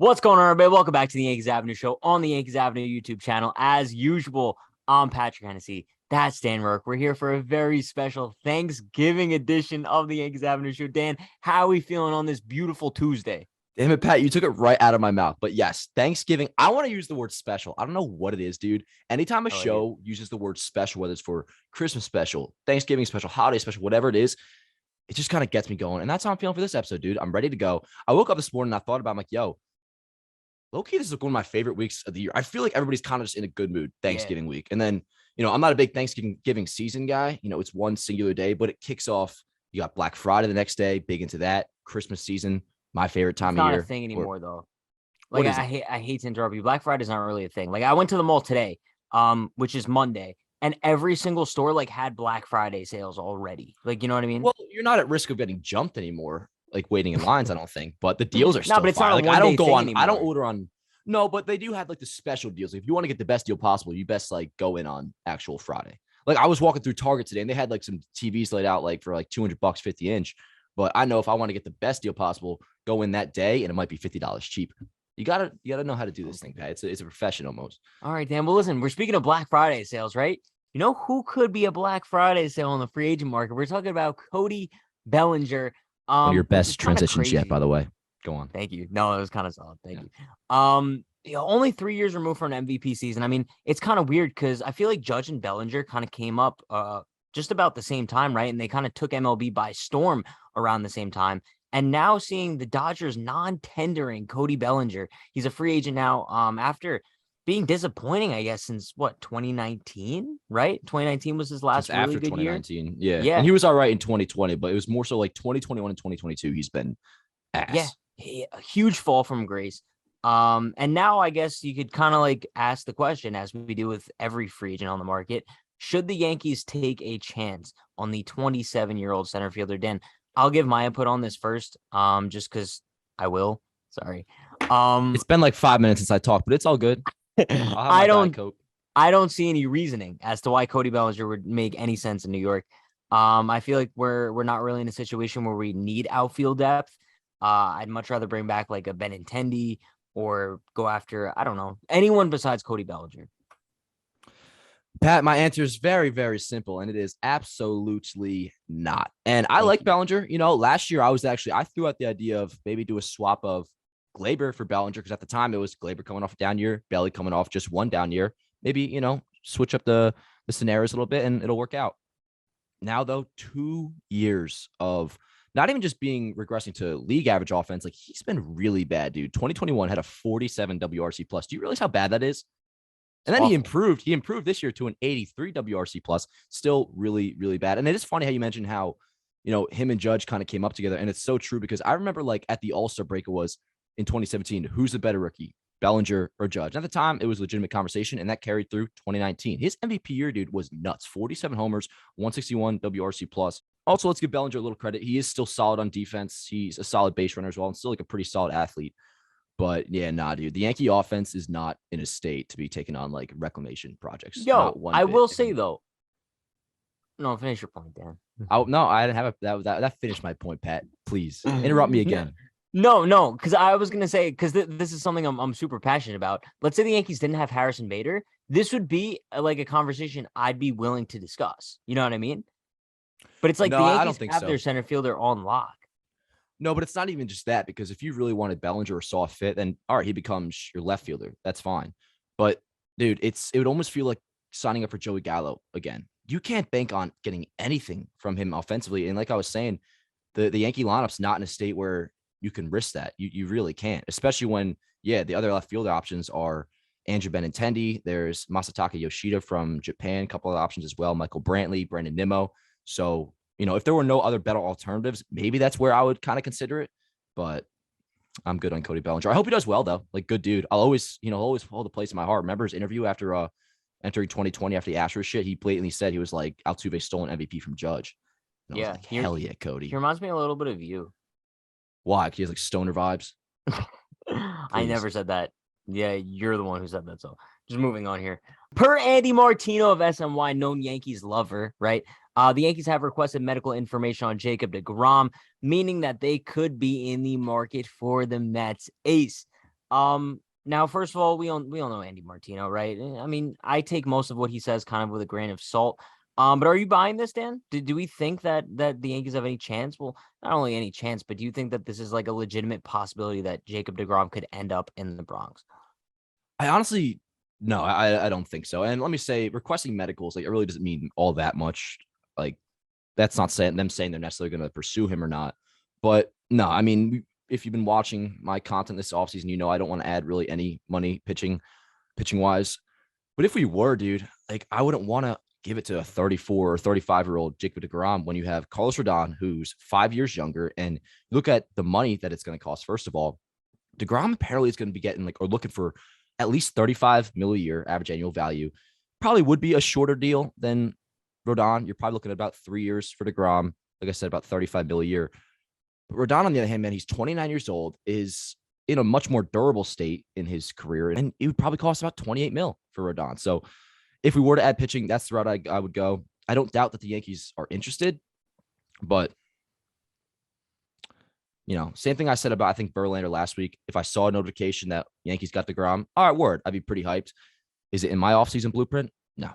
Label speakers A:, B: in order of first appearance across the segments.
A: What's going on, everybody? Welcome back to the Yankees Avenue Show on the Yankees Avenue YouTube channel. As usual, I'm Patrick Hennessy. That's Dan Rourke. We're here for a very special Thanksgiving edition of the Yankees Avenue Show. Dan, how are we feeling on this beautiful Tuesday?
B: Damn it, Pat, you took it right out of my mouth. But yes, Thanksgiving. I want to use the word special. I don't know what it is, dude. Anytime a show uses the word special, whether it's for Christmas special, Thanksgiving special, holiday special, whatever it is, it just kind of gets me going. And that's how I'm feeling for this episode, dude. I'm ready to go. I woke up this morning and I thought about, I'm like, yo, low-key, this is one of my favorite weeks of the year. I feel like everybody's kind of just in a good mood Thanksgiving week. And then, I'm not a big Thanksgiving season guy. It's one singular day, but it kicks off. You got Black Friday the next day, big into that. Christmas season, my favorite time of year.
A: It's not a thing anymore, though. Like, I hate to interrupt you. Black Friday is not really a thing. Like, I went to the mall today, which is Monday, and every single store, had Black Friday sales already. Like, you know what I mean?
B: Well, you're not at risk of getting jumped anymore, like waiting in lines, I don't think. But the deals are still
A: but it's
B: fire.
A: not a one-day thing anymore.
B: I don't order on. No, but they do have the special deals. If you want to get the best deal possible, you best go in on actual Friday. Like I was walking through Target today and they had some TVs laid out for $200, 50-inch. But I know if I want to get the best deal possible, go in that day and it might be $50 cheaper. You gotta know how to do this thing, Pat. It's a profession almost.
A: All right, Dan. Well, listen, we're speaking of Black Friday sales, right? You know who could be a Black Friday sale on the free agent market? We're talking about Cody Bellinger.
B: One of your best transitions yet, by the way. Go on.
A: Thank you. No, it was kind of solid. Thank you. Only 3 years removed from an MVP season. I mean, it's kind of weird because I feel like Judge and Bellinger kind of came up just about the same time, right? And they kind of took MLB by storm around the same time. And now seeing the Dodgers non-tendering Cody Bellinger, he's a free agent now after being disappointing, I guess, since 2019, right? 2019 was his last really good year.
B: After 2019, yeah. And he was all right in 2020, but it was more so 2021 and 2022. He's been ass.
A: Yeah, a huge fall from grace. And now I guess you could kind of ask the question, as we do with every free agent on the market, should the Yankees take a chance on the 27-year-old center fielder? Dan, I'll give my input on this first, just because I will. Sorry.
B: It's been 5 minutes since I talked, but it's all good.
A: I don't see any reasoning as to why Cody Bellinger would make any sense in New York. I feel like we're not really in a situation where we need outfield depth. I'd much rather bring back a Benintendi or go after, I don't know, anyone besides Cody Bellinger.
B: Pat, my answer is very, very simple, and it is absolutely not. And I like Bellinger. Last year I threw out the idea of maybe do a swap of Gleyber for Bellinger, because at the time it was Gleyber coming off a down year, Belly coming off just one down year. Maybe, switch up the scenarios a little bit and it'll work out. Now, though, 2 years of not even just regressing to league average offense, he's been really bad, dude. 2021 had a 47 WRC plus. Do you realize how bad that is? And then he improved. He improved this year to an 83 WRC plus. Still really, really bad. And it is funny how you mentioned how, him and Judge kind of came up together. And it's so true because I remember at the All-Star break, it was in 2017, who's the better rookie, Bellinger or Judge? At the time, it was a legitimate conversation, and that carried through 2019. His MVP year, dude, was nuts. 47 homers, 161 WRC plus. Also, let's give Bellinger a little credit. He is still solid on defense. He's a solid base runner as well, and still a pretty solid athlete. But yeah, dude, the Yankee offense is not in a state to be taking on reclamation projects.
A: I will say though. No, finish your point, Dan.
B: No, I didn't have that finished my point, Pat. Please interrupt me again.
A: No, because I was gonna say, because this is something I'm super passionate about. Let's say the Yankees didn't have Harrison Bader, this would be a conversation I'd be willing to discuss. You know what I mean? But it's the Yankees have their center fielder on lock.
B: No, but it's not even just that, because if you really wanted Bellinger or saw fit, then all right, he becomes your left fielder. That's fine. But dude, it would almost feel like signing up for Joey Gallo again. You can't bank on getting anything from him offensively. And like I was saying, the Yankee lineup's not in a state where you can risk that. You really can't, especially when, the other left fielder options are Andrew Benintendi. There's Masataka Yoshida from Japan, a couple of options as well. Michael Brantley, Brandon Nimmo. So, if there were no other better alternatives, maybe that's where I would kind of consider it. But I'm good on Cody Bellinger. I hope he does well, though. Good dude. I'll always hold a place in my heart. Remember his interview after entering 2020 after the Astros shit? He blatantly said he was Altuve stole an MVP from Judge. And I was hell yeah, Cody.
A: He reminds me a little bit of you.
B: Why? He has stoner vibes.
A: I never said that. Yeah, you're the one who said that. So just moving on here. Per Andy Martino of SNY, known Yankees lover, right? The Yankees have requested medical information on Jacob deGrom, meaning that they could be in the market for the Mets ace. Now, first of all, we all know Andy Martino, right? I mean, I take most of what he says kind of with a grain of salt. But are you buying this, Dan? Do we think that the Yankees have any chance? Well, not only any chance, but do you think that this is like a legitimate possibility that Jacob deGrom could end up in the Bronx?
B: I honestly, no, I don't think so. And let me say, requesting medicals, like, it really doesn't mean all that much. Like, that's not saying they're necessarily going to pursue him or not. But no, I mean, if you've been watching my content this offseason, you know I don't want to add really any money pitching wise. But if we were, dude, like, I wouldn't want to give it to a 34 or 35-year-old Jacob deGrom when you have Carlos Rodon, who's 5 years younger. And look at the money that it's going to cost. First of all, deGrom apparently is going to be getting or looking for at least 35 mil a year average annual value. Probably would be a shorter deal than Rodon. You're probably looking at about 3 years for deGrom. Like I said, about 35 mil a year. But Rodon, on the other hand, man, he's 29 years old, is in a much more durable state in his career, and it would probably cost about 28 mil for Rodon. So if we were to add pitching, that's the route I would go. I don't doubt that the Yankees are interested, but same thing I said about, I think, Verlander last week. If I saw a notification that Yankees got deGrom, all right, word, I'd be pretty hyped. Is it in my offseason blueprint? No.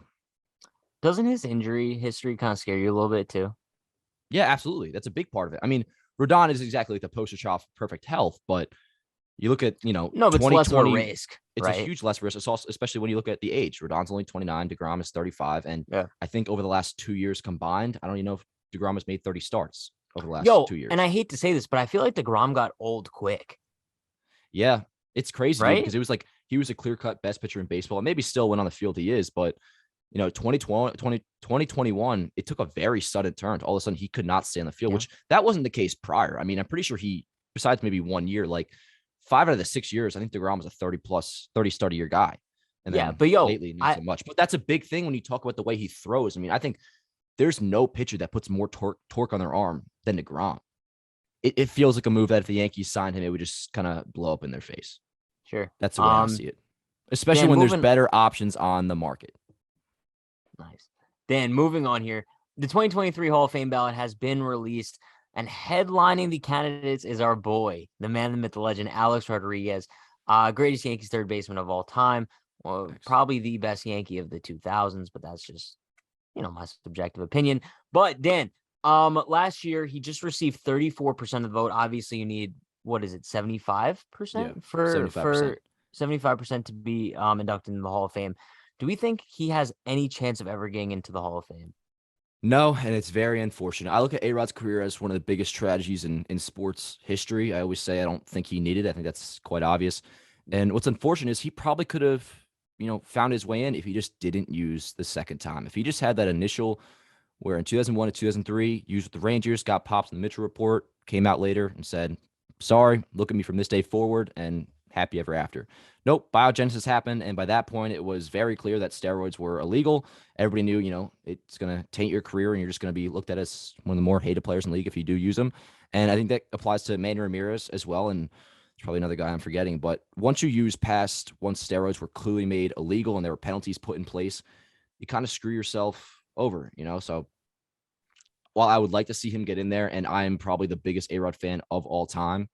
A: Doesn't his injury history kind of scare you a little bit too?
B: Yeah, absolutely. That's a big part of it. I mean, Rodon is exactly like the poster child for perfect health, but you look at,
A: No, but it's less of a risk.
B: It's
A: right?
B: a huge less risk. It's also, especially when you look at the age. Rodon's only 29, deGrom is 35. And
A: Yeah.
B: I think over the last 2 years combined, I don't even know if deGrom has made 30 starts over the last 2 years.
A: And I hate to say this, but I feel like deGrom got old quick.
B: Yeah, it's crazy,
A: right?
B: Dude, because it was like he was a clear-cut best pitcher in baseball. And maybe still when on the field he is, but 2021, it took a very sudden turn. All of a sudden, he could not stay on the field, which that wasn't the case prior. I mean, I'm pretty sure besides maybe 1 year, like 5 out of the 6 years, I think deGrom was a 30 start a year guy. And
A: but
B: lately, not so much. But that's a big thing when you talk about the way he throws. I mean, I think there's no pitcher that puts more torque on their arm than deGrom. It feels like a move that if the Yankees signed him, it would just kind of blow up in their face.
A: Sure.
B: That's the way I see it. Especially when there's better options on the market.
A: Nice. Dan, moving on here. The 2023 Hall of Fame ballot has been released, and headlining the candidates is our boy, the man, the myth, the legend, Alex Rodriguez, greatest Yankees third baseman of all time. Well, probably the best Yankee of the 2000s, but that's just, my subjective opinion. But Dan, last year he just received 34% of the vote. Obviously, you need, what is it, 75% for 75% to be inducted into the Hall of Fame. Do we think he has any chance of ever getting into the Hall of Fame?
B: No, and it's very unfortunate. I look at A-Rod's career as one of the biggest tragedies in sports history. I always say I don't think he needed it. I think that's quite obvious. And what's unfortunate is he probably could have, found his way in if he just didn't use the second time. If he just had that initial, where in 2001 to 2003, used with the Rangers, got popped in the Mitchell report, came out later and said, sorry, look at me from this day forward, and happy ever after. Nope, biogenesis happened, and by that point, it was very clear that steroids were illegal. Everybody knew, it's going to taint your career, and you're just going to be looked at as one of the more hated players in the league if you do use them. And I think that applies to Manny Ramirez as well, and there's probably another guy I'm forgetting. But once steroids were clearly made illegal and there were penalties put in place, you kind of screw yourself over, So while I would like to see him get in there, and I'm probably the biggest A-Rod fan of all time,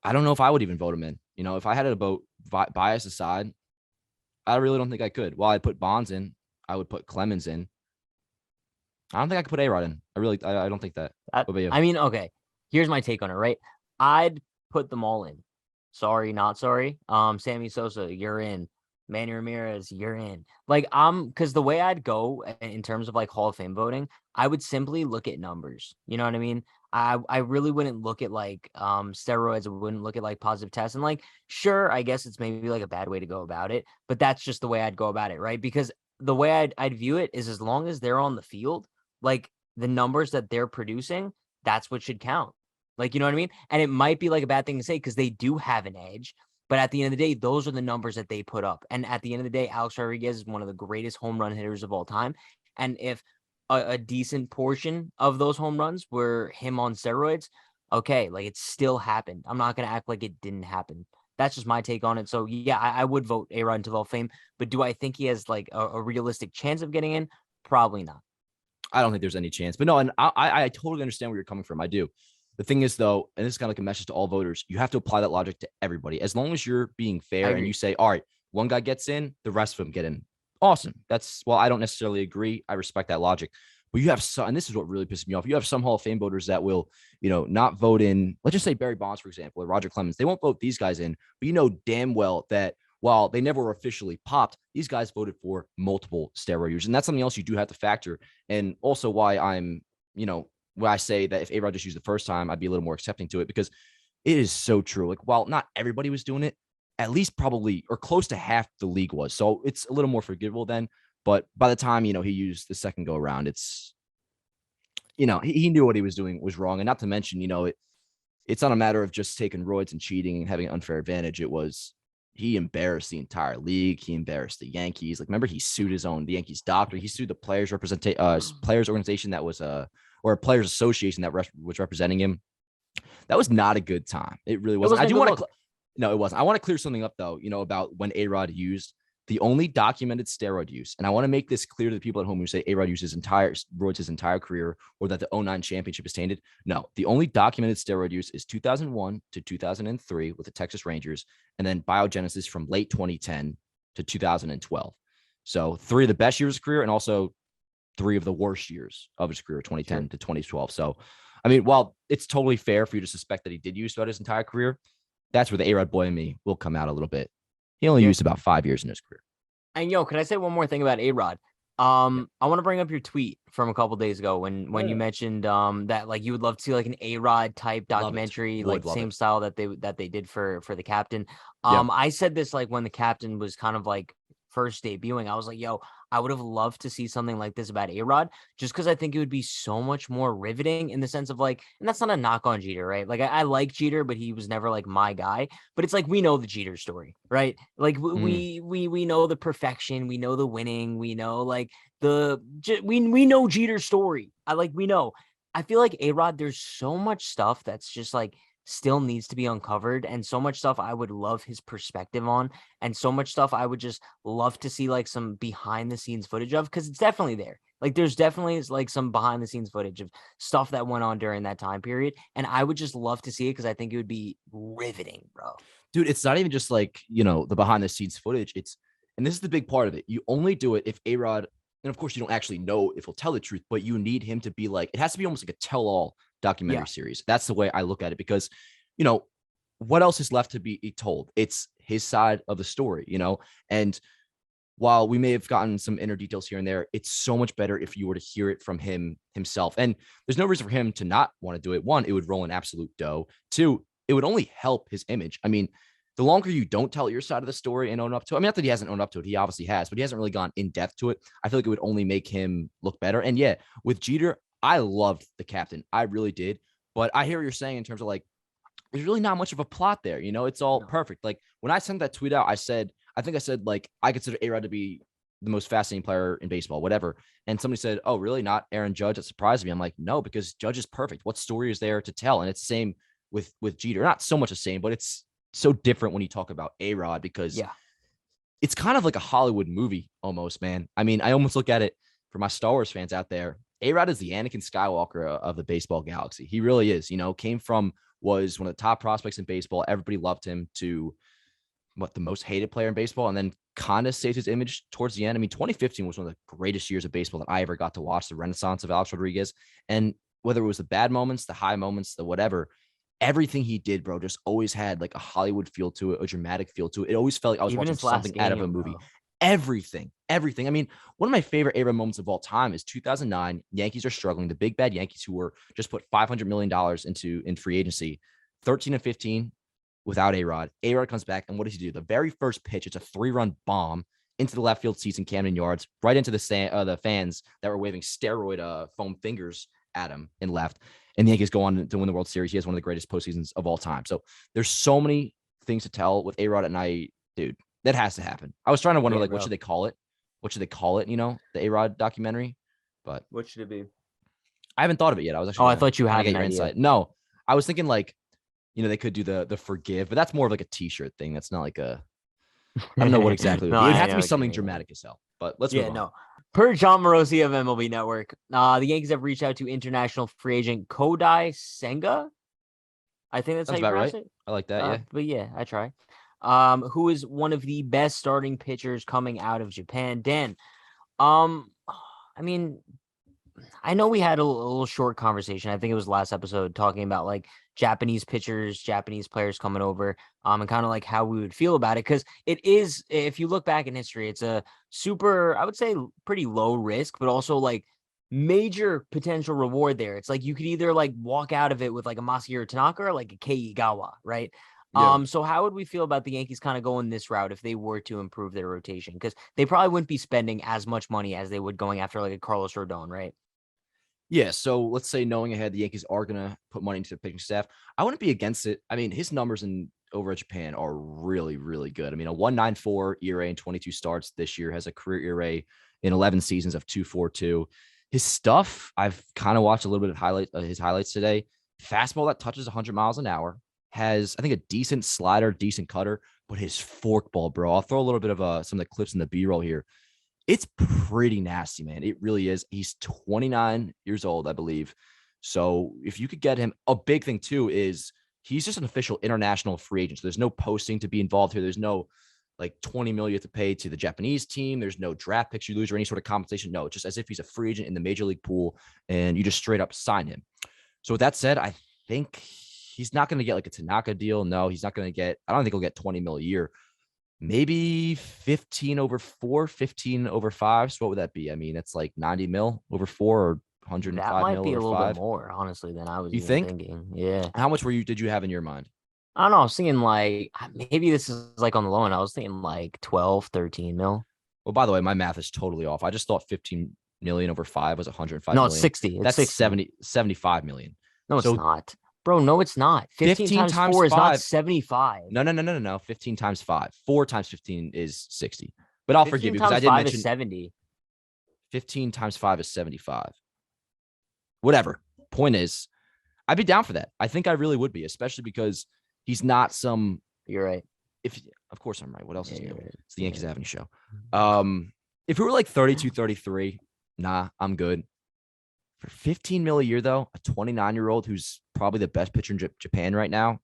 B: I don't know if I would even vote him in. If I had to vote bias aside, I really don't think I could. While I'd put Bonds in, I would put Clemens in. I don't think I could put A-Rod in. I don't think that. What about you?
A: I mean, okay, here's my take on it, right? I'd put them all in. Sorry, not sorry. Sammy Sosa, you're in. Manny Ramirez, you're in. Because the way I'd go in terms of Hall of Fame voting, I would simply look at numbers. You know what I mean? I really wouldn't look at steroids. I wouldn't look at positive tests. And sure, I guess it's maybe a bad way to go about it, but that's just the way I'd go about it, right? Because the way I'd view it is, as long as they're on the field, the numbers that they're producing, that's what should count. You know what I mean? And it might be a bad thing to say because they do have an edge. But at the end of the day, those are the numbers that they put up. And at the end of the day, Alex Rodriguez is one of the greatest home run hitters of all time. And if a decent portion of those home runs were him on steroids, okay, it still happened. I'm not going to act like it didn't happen. That's just my take on it. So, yeah, I would vote A-Rod into the Hall of Fame. But do I think he has a realistic chance of getting in? Probably not.
B: I don't think there's any chance. But no, and I totally understand where you're coming from. I do. The thing is, though, and this is kind of like a message to all voters, you have to apply that logic to everybody. As long as you're being fair and you say, all right, one guy gets in, the rest of them get in. Awesome. I don't necessarily agree. I respect that logic. But you have some, and this is what really pisses me off. You have some Hall of Fame voters that will, not vote in, let's just say Barry Bonds, for example, or Roger Clemens. They won't vote these guys in, but you know damn well that while they never were officially popped, these guys voted for multiple steroid users. And that's something else you do have to factor. And also why I'm, where I say that if A-Rod just used the first time, I'd be a little more accepting to it, because it is so true. Like, while not everybody was doing it, at least probably or close to half the league was. So it's a little more forgivable then. But by the time, he used the second go around, it's, he knew what he was doing was wrong. And not to mention, it's not a matter of just taking roids and cheating and having an unfair advantage. He embarrassed the entire league. He embarrassed the Yankees. Like, remember, he sued the Yankees doctor. He sued the players organization that was or a players association that was representing him. That was not a good time. It really wasn't. No, it wasn't. I want to clear something up though, about when A-Rod used the only documented steroid use. And I want to make this clear to the people at home who say A-Rod used his entire career, or that the 09 championship is tainted. No, the only documented steroid use is 2001 to 2003 with the Texas Rangers, and then biogenesis from late 2010 to 2012. So 3 of the best years of his career, and also 3 of the worst years of his career, 2010 to 2012. So, I mean, while it's totally fair for you to suspect that he did use throughout his entire career, that's where the A-Rod boy in me will come out a little bit. He only used about 5 years in his career.
A: And could I say one more thing about A-Rod? I want to bring up your tweet from a couple days ago when you mentioned that like you would love to see like an A-Rod type documentary, like the same style that they did for the captain. I said this like when the captain was kind of like first debuting. I was like, I would have loved to see something like this about A-Rod, just because I think it would be so much more riveting in the sense of like, and that's not a knock on Jeter, right? Like I like Jeter, but he was never like my guy. But it's like we know the Jeter story, right? Like we know the perfection, we know the winning, we know like we know Jeter's story. We know. I feel like A-Rod, there's so much stuff that's just like still needs to be uncovered, and so much stuff I would love his perspective on, and so much stuff I would just love to see like some behind the scenes footage of, because it's definitely there. Like there's definitely like some behind the scenes footage of stuff that went on during that time period, and I would just love to see it because I think it would be riveting, bro.
B: Dude, it's not even just like, the behind the scenes footage. And this is the big part of it. You only do it if A-Rod, and of course you don't actually know if he'll tell the truth, but you need him to be like, it has to be almost like a tell-all documentary series. That's the way I look at it, because, what else is left to be told? It's his side of the story, and while we may have gotten some inner details here and there, it's so much better if you were to hear it from himself. And there's no reason for him to not want to do it. 1, it would roll in absolute dough. 2, it would only help his image. I mean, the longer you don't tell your side of the story and own up to it, I mean, not that he hasn't owned up to it, he obviously has, but he hasn't really gone in depth to it. I feel like it would only make him look better. And yeah, with Jeter, I loved the captain. I really did. But I hear what you're saying in terms of like, there's really not much of a plot there. It's all perfect. Like when I sent that tweet out, I think I said like, I consider A-Rod to be the most fascinating player in baseball, whatever. And somebody said, oh, really? Not Aaron Judge? That surprised me. I'm like, no, because Judge is perfect. What story is there to tell? And it's the same with Jeter. Not so much the same, but it's so different when you talk about A-Rod, because it's kind of like a Hollywood movie almost, man. I mean, I almost look at it for my Star Wars fans out there. A-Rod is the Anakin Skywalker of the baseball galaxy. He really is. Was one of the top prospects in baseball. Everybody loved him, to the most hated player in baseball, and then kind of saved his image towards the end. I mean, 2015 was one of the greatest years of baseball that I ever got to watch, the renaissance of Alex Rodriguez. And whether it was the bad moments, the high moments, the whatever, everything he did, bro, just always had like a Hollywood feel to it, a dramatic feel to it. It always felt like I was watching something out of a movie. Bro. Everything. I mean, one of my favorite A-Rod moments of all time is 2009. Yankees are struggling. The big bad Yankees, who were just put $500 million in free agency, 13-15 without A-Rod. A-Rod comes back, and what does he do? The very first pitch, it's a 3-run bomb into the left field seats in Camden Yards, right into the fans that were waving steroid foam fingers at him in left. And the Yankees go on to win the World Series. He has one of the greatest postseasons of all time. So there's so many things to tell with A-Rod, and dude, that has to happen. I was trying to wonder, what should they call it? What should they call it? The A-Rod documentary. But
A: what should it be?
B: I haven't thought of it yet. I was actually.
A: I thought you had
B: get your insight. No, I was thinking like, they could do the forgive, but that's more of like a T-shirt thing. That's not like a. I don't know what exactly. No, it would have to be something dramatic as hell. But let's move on. No.
A: Per John Morosi of MLB Network, the Yankees have reached out to international free agent Cody Bellinger. I think that's how
B: Sounds
A: you
B: about
A: pronounce
B: right.
A: it.
B: I like that. Yeah.
A: But yeah, I try. Who is one of the best starting pitchers coming out of Japan? Dan. Um, I mean, I know we had a little short conversation. I think it was last episode talking about like Japanese pitchers, Japanese players coming over, and kind of like how we would feel about it. Because it is, if you look back in history, it's a super, I would say, pretty low risk, but also like major potential reward there. It's like you could either like walk out of it with like a Masahiro Tanaka or like a Kei Igawa, right?
B: Yeah.
A: So how would we feel about the Yankees kind of going this route if they were to improve their rotation? Because they probably wouldn't be spending as much money as they would going after like a Carlos Rodon, right?
B: Yeah, so let's say knowing ahead the Yankees are gonna put money into the pitching staff. I wouldn't be against it. I mean, his numbers in over at Japan are really, really good. I mean, a 1.94 ERA in 22 starts this year, has a career ERA in 11 seasons of 2.42. His stuff, I've kind of watched a little bit of his highlights today. Fastball that touches 100 miles an hour, has I think a decent slider, decent cutter, but his forkball, bro. I'll throw a little bit of some of the clips in the B-roll here. It's pretty nasty, man. It really is. He's 29 years old, I believe. So if you could get him, a big thing too is he's just an official international free agent. So there's no posting to be involved here. There's no like 20 million you have to pay to the Japanese team. There's no draft picks you lose or any sort of compensation. No, just as if he's a free agent in the major league pool and you just straight up sign him. So with that said, I think he's not going to get like a Tanaka deal. No, he's not going to get, I don't think he'll get 20 mil a year. Maybe 15 over 4, 15 over 5. So what would that be? I mean, it's like 90 mil over 4 or
A: That
B: 105
A: might
B: mil
A: be a
B: over
A: little bit
B: 5.
A: more, honestly, than I was
B: You
A: even
B: think?
A: thinking. Yeah.
B: How much did you have in your mind?
A: I don't know. I was thinking like maybe this is like on the low end. I was thinking like 12, 13 mil.
B: Well, by the way, my math is totally off. I just thought 15 million over 5 was 105
A: No, it's
B: million.
A: 60. It's
B: That's
A: 60.
B: 75 million.
A: No, it's
B: So
A: not. Bro, no, it's not. 15
B: 15
A: times
B: times
A: 4 is not
B: 5.
A: 75.
B: No. 15 times 5. 4 times 15 is 60. But I'll forgive
A: 15
B: you because I
A: times
B: did
A: 5 is
B: mention
A: 70.
B: 15 times 5 is 75. Whatever. Point is, I'd be down for that. I think I really would be, especially because he's not some.
A: You're right.
B: Of course I'm right. What else is new?
A: Right.
B: It's the Yankees Avenue Show. If it were like 32, 33, nah, I'm good. For 15 mil a year, though, a 29-year-old who's probably the best pitcher in Japan right now,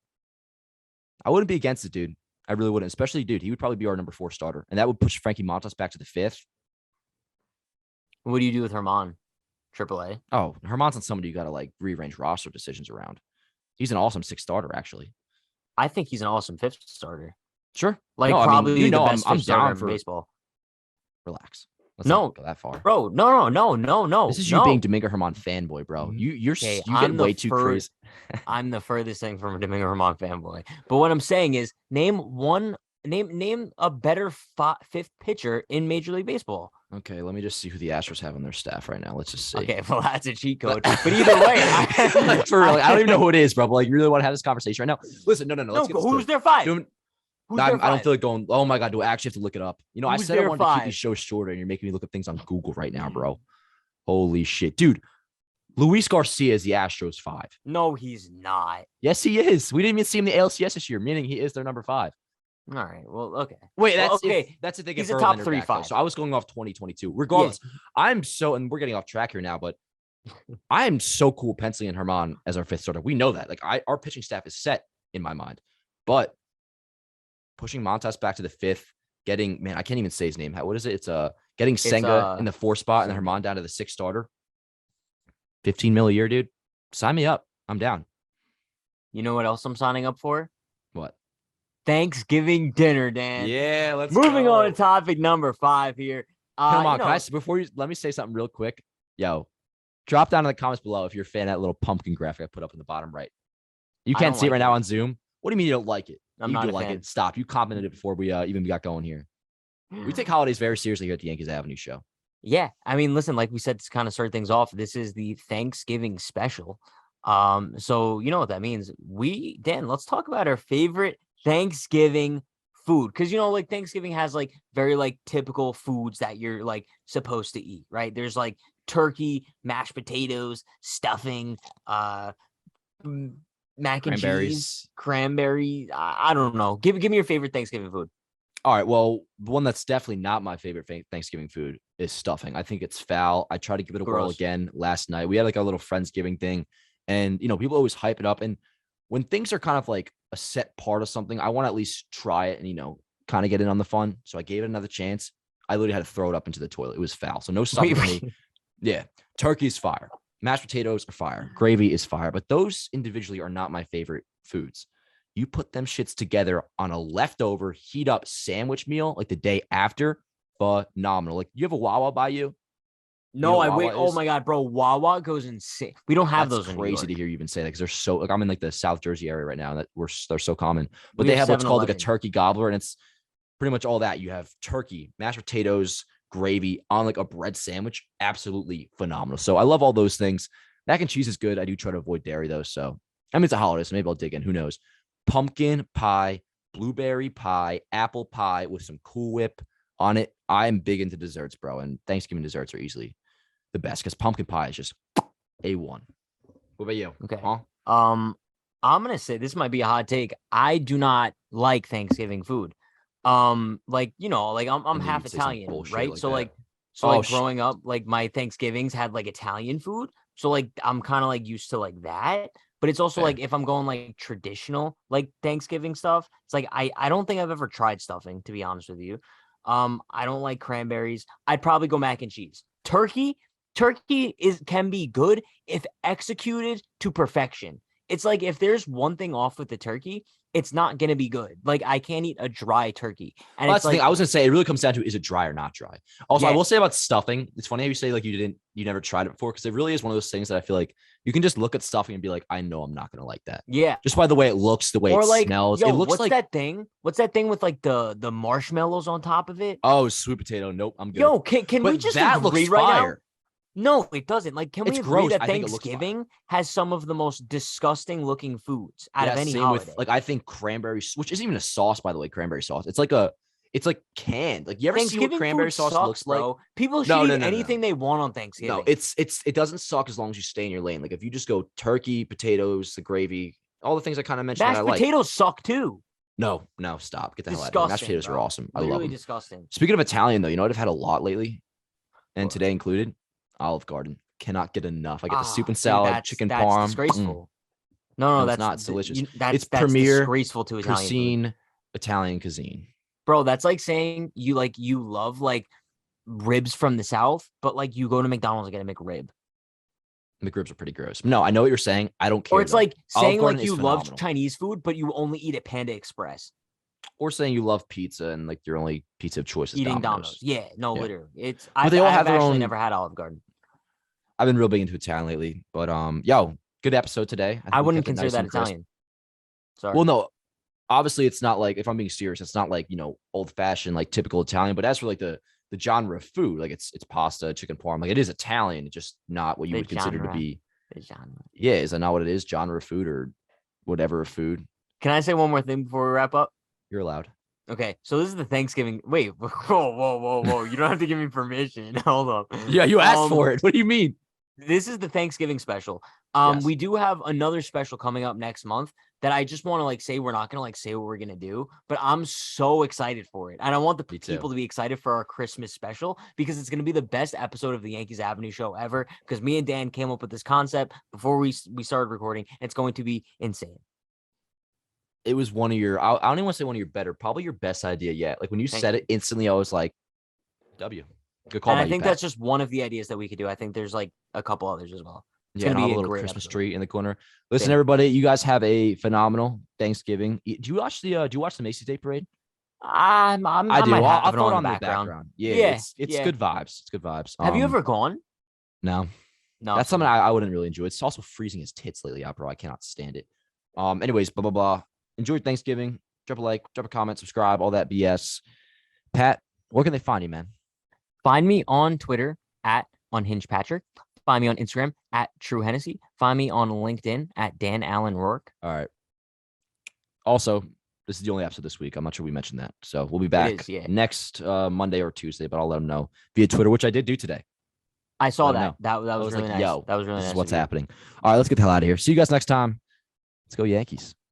B: I wouldn't be against it, dude. I really wouldn't. Especially, dude, he would probably be our number 4 starter, and that would push Frankie Montas back to the 5th.
A: What do you do with Herman? AAA?
B: Oh, Herman's on somebody you got to like rearrange roster decisions around. He's an awesome 6th starter, actually.
A: I think he's an awesome 5th starter.
B: Sure.
A: Like
B: no,
A: probably
B: I mean,
A: the best
B: I'm
A: 5th starter
B: down
A: in
B: for
A: baseball.
B: Relax. Let's
A: No,
B: not go that far.
A: Bro, no.
B: This is you being Domingo Herman fanboy, bro. You get way too crazy.
A: I'm the furthest thing from a Domingo Herman fanboy. But what I'm saying is name a better 5th pitcher in Major League Baseball.
B: Okay, let me just see who the Astros have on their staff right now. Let's just see.
A: Okay, well, that's a cheat code. But either way,
B: for real, I don't even know who it is, bro. But like, you really want to have this conversation right now? Listen, no.
A: No, who's their 5?
B: I don't feel like going. Oh my god, do I actually have to look it up? You know, I said I wanted to keep these shows shorter, and you're making me look up things on Google right now, bro. Holy shit, dude! Luis Garcia is the Astros 5.
A: No, he's not.
B: Yes, he is. We didn't even see him in the ALCS this year, meaning he is their number 5.
A: All right. Well, okay.
B: Wait, that's
A: okay.
B: That's if they get
A: he's a top
B: Verlander
A: 3
B: back,
A: 5.
B: So I was going off 2022. Regardless, and we're getting off track here now, but I am so cool penciling in Herman as our 5th starter. We know that. Like our pitching staff is set in my mind, but pushing Montas back to the 5th, I can't even say his name. What is it? It's getting Senga in the 4 spot and then Herman down to the 6th starter. 15 mil a year, dude. Sign me up. I'm down.
A: You know what else I'm signing up for?
B: What?
A: Thanksgiving dinner, Dan.
B: Yeah, let's
A: Moving
B: go.
A: on to topic number 5 here.
B: Come on, let me say something real quick. Yo, drop down in the comments below if you're a fan of that little pumpkin graphic I put up in the bottom right. You can't see it right now on Zoom. What do you mean you don't like it?
A: I'm not a fan.
B: It. Stop. You commented it before we even got going here. We take holidays very seriously here at the Yankees Avenue Show.
A: Yeah. I mean, listen, like we said, to kind of start things off, this is the Thanksgiving special. So you know what that means. Dan, let's talk about our favorite Thanksgiving food. Cause like Thanksgiving has like very like typical foods that you're like supposed to eat, right? There's like turkey, mashed potatoes, stuffing, mac and cheese, cranberry. I don't know. Give me your favorite Thanksgiving food.
B: All right. Well, the one that's definitely not my favorite Thanksgiving food is stuffing. I think it's foul. I tried to give it a whirl again last night. We had like a little Friendsgiving thing, and people always hype it up. And when things are kind of like a set part of something, I want to at least try it and, kind of get in on the fun. So I gave it another chance. I literally had to throw it up into the toilet. It was foul. So no stuffing for me. Yeah. Turkey is fire. Mashed potatoes are fire. Gravy is fire. But those individually are not my favorite foods. You put them shits together on a leftover heat up sandwich meal like the day after, phenomenal. Like, you have a Wawa by you?
A: No, I wait. Oh my God, bro. Wawa goes insane. We don't have those in New York.
B: Crazy to hear you even say that because they're so, like, I'm in like the South Jersey area right now, and they're so common. But they have what's called like a turkey gobbler, and it's pretty much all that. You have turkey, mashed potatoes, gravy on like a bread sandwich. Absolutely phenomenal. So I love all those things. Mac and cheese is good. I do try to avoid dairy though. So I mean, it's a holiday, so maybe I'll dig in. Who knows? Pumpkin pie, blueberry pie, apple pie with some Cool Whip on it. I'm big into desserts, bro. And Thanksgiving desserts are easily the best because pumpkin pie is just A1. What about you?
A: Okay. Huh? I'm gonna say this might be a hot take. I do not like Thanksgiving food. Like, I'm half Italian, right? Like so growing up, like my Thanksgivings had like Italian food. So like I'm kind of like used to like that. But it's also like if I'm going like traditional like Thanksgiving stuff, it's like I don't think I've ever tried stuffing, to be honest with you. I don't like cranberries. I'd probably go mac and cheese. Turkey can be good if executed to perfection. It's like if there's one thing off with the turkey, it's not going to be good. Like I can't eat a dry turkey. And
B: that's the thing. I was going to say, it really comes down to, is it dry or not dry? Also, I will say about stuffing, it's funny how you say like you never tried it before, because it really is one of those things that I feel like you can just look at stuffing and be like, I know I'm not going to like that.
A: Yeah.
B: Just by the way it looks, the way it smells.
A: Yo,
B: it looks
A: what's that thing? What's that thing with like the marshmallows on top of it?
B: Oh, sweet potato. Nope, I'm good.
A: Yo, can we just agree right now? No, it doesn't. Like, can we agree that Thanksgiving has some of the most disgusting looking foods out of any holiday?
B: Like, I think cranberry, which isn't even a sauce, by the way, cranberry sauce. It's like canned. Like, you ever see what cranberry sauce looks like?
A: Bro. People should eat anything they want on Thanksgiving.
B: No, it doesn't suck as long as you stay in your lane. Like, if you just go turkey, potatoes, the gravy, all the things I kind of mentioned.
A: Mashed potatoes suck too.
B: No, stop. Get the hell out of here. Mashed potatoes are awesome. I love them.
A: Disgusting.
B: Speaking of Italian, though, you know what I've had a lot lately, and today included? Olive Garden. Cannot get enough. I get the soup and salad, chicken parm.
A: That's disgraceful. No, that's
B: not delicious.
A: It's
B: premier
A: disgraceful to Italian
B: Italian cuisine.
A: Bro, that's like saying you love like ribs from the South, but like you go to McDonald's and get a McRib.
B: McRibs are pretty gross. No, I know what you're saying. I don't care.
A: Or it's like saying like you love Chinese food, but you only eat at Panda Express.
B: Or saying you love pizza and like your only pizza of choice is
A: eating Domino's. Yeah, no, literally.
B: I've actually
A: never had Olive Garden.
B: I've been real big into Italian lately, but good episode today.
A: I wouldn't consider that Italian. Sorry.
B: Well, no, obviously it's not like, if I'm being serious, it's not like, old fashioned, like typical Italian, but as for like the genre of food, like it's pasta, chicken parm, like it is Italian, it's just not what you would consider to be.
A: The genre.
B: Yeah. Is that not what it is? Genre of food or whatever of food.
A: Can I say one more thing before we wrap up?
B: You're allowed.
A: Okay, so this is the Thanksgiving. Wait, whoa! You don't have to give me permission. Hold up.
B: Yeah, you asked for it. What do you mean?
A: This is the Thanksgiving special.
B: Yes.
A: We do have another special coming up next month that I just want to say. We're not going to say what we're going to do, but I'm so excited for it. And I want the people to be excited for our Christmas special because it's going to be the best episode of the Yankees Avenue Show ever, because me and Dan came up with this concept before we started recording. It's going to be insane.
B: It was one of your, I don't even want to say one of your better, probably your best idea yet. Like when you said it instantly, I was like, W. Good call.
A: And I think that's just one of the ideas that we could do. I think there's like a couple others as well.
B: It's gonna be a little Christmas tree in the corner. Listen, everybody, you guys have a phenomenal Thanksgiving. Do you watch the Macy's Day Parade?
A: I do.
B: I'll throw it on the background. Yeah, it's good vibes. It's good vibes.
A: Have you ever gone?
B: No. That's something I wouldn't really enjoy. It's also freezing his tits lately out, bro. I cannot stand it. Anyways, blah blah blah. Enjoy Thanksgiving. Drop a like, drop a comment, subscribe, all that BS. Pat, where can they find you, man?
A: Find me on Twitter at UnhingedPatrick. Find me on Instagram at True Hennessy. Find me on LinkedIn at Dan Allen Rourke.
B: All right. Also, this is the only episode this week. I'm not sure we mentioned that. So we'll be back next Monday or Tuesday, but I'll let them know via Twitter, which I did do today.
A: I saw that. That was really nice.
B: Yo,
A: that was really nice.
B: This is what's happening. All right, let's get the hell out of here. See you guys next time. Let's go Yankees.